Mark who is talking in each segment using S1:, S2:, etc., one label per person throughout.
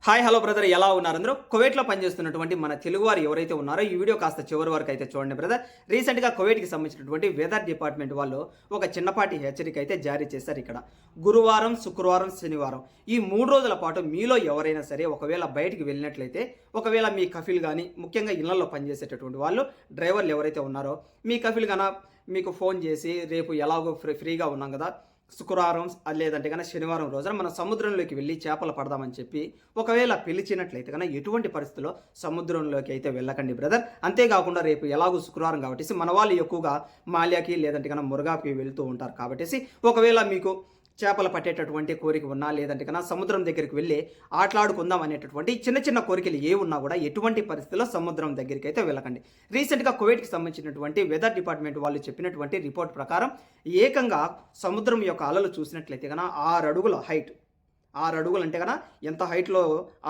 S1: Hi hello brother, ఎలా ఉన్నారు అందరూ? కువైట్లో పనిచేస్తున్నటువంటి మన తెలుగువారు ఎవరైతే ఉన్నారో ఈ వీడియో కాస్త చివరి వరకు అయితే చూడండి బ్రదర్. రీసెంట్గా కువైట్కి సంబంధించినటువంటి వెదర్ డిపార్ట్మెంట్ వాళ్ళు ఒక చిన్నపాటి హెచ్చరిక అయితే జారీ చేశారు. ఇక్కడ గురువారం, శుక్రవారం, శనివారం ఈ 3 రోజుల పాటు మీలో ఎవరైనా సరే ఒకవేళ బయటికి వెళ్ళినట్లయితే, ఒకవేళ మీ కఫీల్ కానీ, ముఖ్యంగా ఇళ్లలో పనిచేసేటటువంటి వాళ్ళు, డ్రైవర్లు ఎవరైతే ఉన్నారో మీ కఫీల్ గాన మీకు ఫోన్ చేసి రేపు ఎలాగో ఫ్రీగా ఉన్నాం కదా, శుక్రవారం లేదంటే కనుక శనివారం రోజున మనం సముద్రంలోకి వెళ్ళి చేపలు పడదామని చెప్పి ఒకవేళ పిలిచినట్లయితే కనుక ఎటువంటి పరిస్థితుల్లో సముద్రంలోకి అయితే వెళ్ళకండి బ్రదర్. అంతేకాకుండా రేపు ఎలాగో శుక్రవారం కాబట్టి మన వాళ్ళు ఎక్కువగా మాల్యాకి లేదంటే కనుక మురగాకి వెళ్తూ ఉంటారు కాబట్టి ఒకవేళ మీకు చేపలు పట్టేటటువంటి కోరిక ఉన్నా లేదంటే కన్నా సముద్రం దగ్గరికి వెళ్ళి ఆటలాడుకుందాం అనేటటువంటి చిన్న చిన్న కోరికలు ఏ ఉన్నా కూడా ఎటువంటి పరిస్థితుల్లో సముద్రం దగ్గరికి అయితే వెళ్ళకండి. రీసెంట్గా కువైట్కి సంబంధించినటువంటి వెదర్ డిపార్ట్మెంట్ వాళ్ళు చెప్పినటువంటి రిపోర్ట్ ప్రకారం ఏకంగా సముద్రం యొక్క అలలు చూసినట్లయితే కన్నా 6 అడుగుల హైట్, 6 అడుగులు అంటే కన్నా ఎంత హైట్లో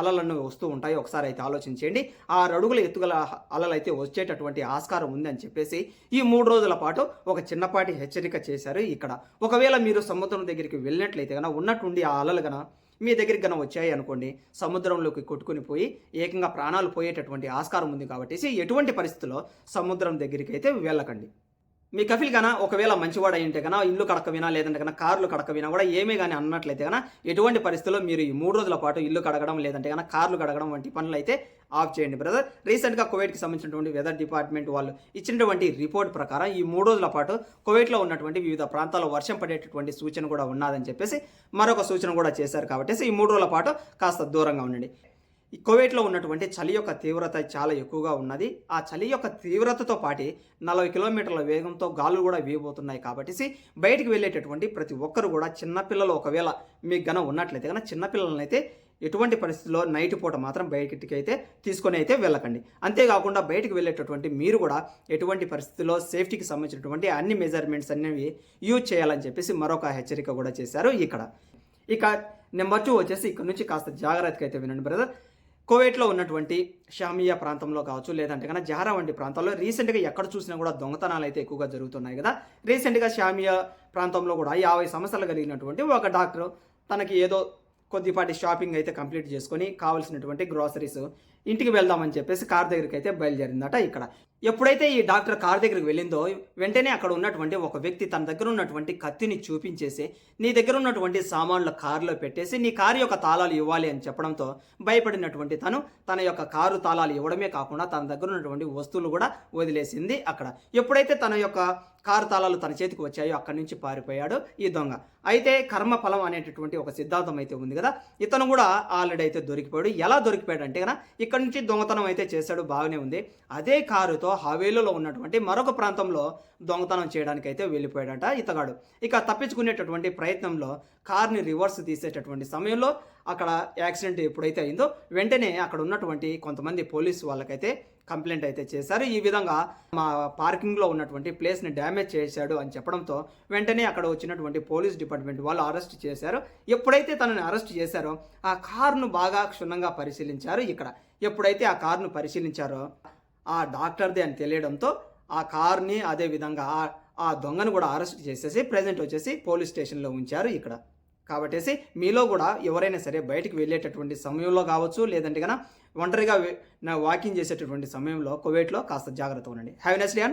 S1: అలలన్నీ వస్తూ ఉంటాయో ఒకసారి అయితే ఆలోచించేయండి. 6 అడుగుల ఎత్తుగల అలలు అయితే వచ్చేటటువంటి ఆస్కారం ఉంది అని చెప్పేసి ఈ 3 రోజుల పాటు ఒక చిన్నపాటి హెచ్చరిక చేశారు ఇక్కడ. ఒకవేళ మీరు సముద్రం దగ్గరికి వెళ్ళినట్లయితే కన్నా ఉన్నట్టుండి ఆ అలలు కన్నా మీ దగ్గరికి కన్నా వచ్చాయి అనుకోండి, సముద్రంలోకి కొట్టుకుని పోయి ఏకంగా ప్రాణాలు పోయేటటువంటి ఆస్కారం ఉంది కాబట్టి ఎటువంటి పరిస్థితుల్లో సముద్రం దగ్గరికి అయితే వెళ్ళకండి. మీ కఫీల్ గాన ఒకవేళ మంచివాడు అయి ఉంటే కన్నా ఇల్లు కడకవినా లేదంటే కన్నా కార్లు కడకవినా కూడా ఏమీ కానీ అన్నట్లయితే కన్నా ఎటువంటి పరిస్థితుల్లో మీరు ఈ 3 రోజుల పాటు ఇల్లు కడగడం లేదంటే కన్నా కార్లు కడగడం వంటి పనులు అయితే ఆఫ్ చేయండి బ్రదర్. రీసెంట్గా కువైట్కి సంబంధించినటువంటి వెదర్ డిపార్ట్మెంట్ వాళ్ళు ఇచ్చినటువంటి రిపోర్ట్ ప్రకారం ఈ 3 రోజుల పాటు కువైట్లో ఉన్నటువంటి వివిధ ప్రాంతాల్లో వర్షం పడేటటువంటి సూచన కూడా ఉన్నదని చెప్పేసి మరొక సూచన కూడా చేశారు కాబట్టి ఈ 3 రోజుల పాటు కాస్త దూరంగా ఉండండి. ఈ కువైట్లో ఉన్నటువంటి చలి యొక్క తీవ్రత చాలా ఎక్కువగా ఉన్నది. ఆ చలి యొక్క తీవ్రతతో పాటు 40 కిలోమీటర్ల వేగంతో గాలులు కూడా వీయబోతున్నాయి కాబట్టి బయటికి వెళ్ళేటటువంటి ప్రతి ఒక్కరు కూడా చిన్నపిల్లలు ఒకవేళ మీకు గన ఉన్నట్లయితే కనుక చిన్నపిల్లలని అయితే ఎటువంటి పరిస్థితుల్లో నైట్ పూట మాత్రం బయటికి అయితే తీసుకొని అయితే వెళ్ళకండి. అంతేకాకుండా బయటికి వెళ్ళేటటువంటి మీరు కూడా ఎటువంటి పరిస్థితుల్లో సేఫ్టీకి సంబంధించినటువంటి అన్ని మెజర్మెంట్స్ అనేవి యూజ్ చేయాలని చెప్పేసి మరొక హెచ్చరిక కూడా చేశారు ఇక్కడ. ఇక నెంబర్ 2 వచ్చేసి ఇక్కడ నుంచి కాస్త జాగ్రత్తగా అయితే వినండి బ్రదర్. కువైట్లో ఉన్నటువంటి షామియా ప్రాంతంలో కావచ్చు లేదంటే కన్నా జహరా వంటి ప్రాంతాల్లో రీసెంట్గా ఎక్కడ చూసినా కూడా దొంగతనాలు అయితే ఎక్కువగా జరుగుతున్నాయి కదా. రీసెంట్గా షామియా ప్రాంతంలో కూడా 50 సంవత్సరాలు కలిగినటువంటి ఒక డాక్టర్ తనకి ఏదో కొద్దిపాటి షాపింగ్ అయితే కంప్లీట్ చేసుకొని కావాల్సినటువంటి గ్రోసరీస్ ఇంటికి వెళ్దామని చెప్పేసి కార్ దగ్గరికి అయితే బయలుదేరిందట ఇక్కడ. ఎప్పుడైతే ఈ డాక్టర్ కార్ దగ్గరికి వెళ్ళిందో వెంటనే అక్కడ ఉన్నటువంటి ఒక వ్యక్తి తన దగ్గర ఉన్నటువంటి కత్తిని చూపించేసి నీ దగ్గర ఉన్నటువంటి సామాన్ల కారులో పెట్టేసి నీ కారు యొక్క తాళాలు ఇవ్వాలి అని చెప్పడంతో భయపడినటువంటి తను తన యొక్క కారు తాళాలు ఇవ్వడమే కాకుండా తన దగ్గర ఉన్నటువంటి వస్తువులు కూడా వదిలేసింది అక్కడ. ఎప్పుడైతే తన యొక్క కారు తాళాలు తన చేతికి వచ్చాయో అక్కడి నుంచి పారిపోయాడు ఈ దొంగ. అయితే కర్మఫలం అనేటటువంటి ఒక సిద్ధాంతం అయితే ఉంది కదా, ఇతను కూడా ఆల్రెడీ అయితే దొరికిపోయాడు. ఎలా దొరికిపోయాడు అంటే కదా, ఇక్కడ నుంచి దొంగతనం అయితే చేశాడు, బాగానే ఉంది. అదే కారుతో హవేలీలో ఉన్నటువంటి మరొక ప్రాంతంలో దొంగతనం చేయడానికి అయితే వెళ్ళిపోయాడట ఇతగాడు. ఇక తప్పించుకునేటటువంటి ప్రయత్నంలో కార్ని రివర్స్ తీసేటటువంటి సమయంలో అక్కడ యాక్సిడెంట్ ఎప్పుడైతే అయిందో వెంటనే అక్కడ ఉన్నటువంటి కొంతమంది పోలీసు వాళ్ళకైతే కంప్లైంట్ అయితే చేశారు. ఈ విధంగా మా పార్కింగ్లో ఉన్నటువంటి ప్లేస్ని డ్యామేజ్ చేశాడు అని చెప్పడంతో వెంటనే అక్కడ వచ్చినటువంటి పోలీస్ డిపార్ట్మెంట్ వాళ్ళు అరెస్ట్ చేశారు. ఎప్పుడైతే తనని అరెస్ట్ చేశారో ఆ కారును బాగా క్షుణ్ణంగా పరిశీలించారు ఇక్కడ. ఎప్పుడైతే ఆ కారును పరిశీలించారో ఆ డాక్టర్దే అని తెలియడంతో ఆ కార్ని అదేవిధంగా ఆ దొంగను కూడా అరెస్ట్ చేసేసి ప్రజెంట్ వచ్చేసి పోలీస్ స్టేషన్లో ఉంచారు ఇక్కడ. కాబట్టి మీలో కూడా ఎవరైనా సరే బయటికి వెళ్ళేటటువంటి సమయంలో కావచ్చు లేదంటే కన్నా ఒంటరిగా వాకింగ్ చేసేటటువంటి సమయంలో కువైట్లో కాస్త జాగ్రత్తగా ఉండండి. Have a nice day.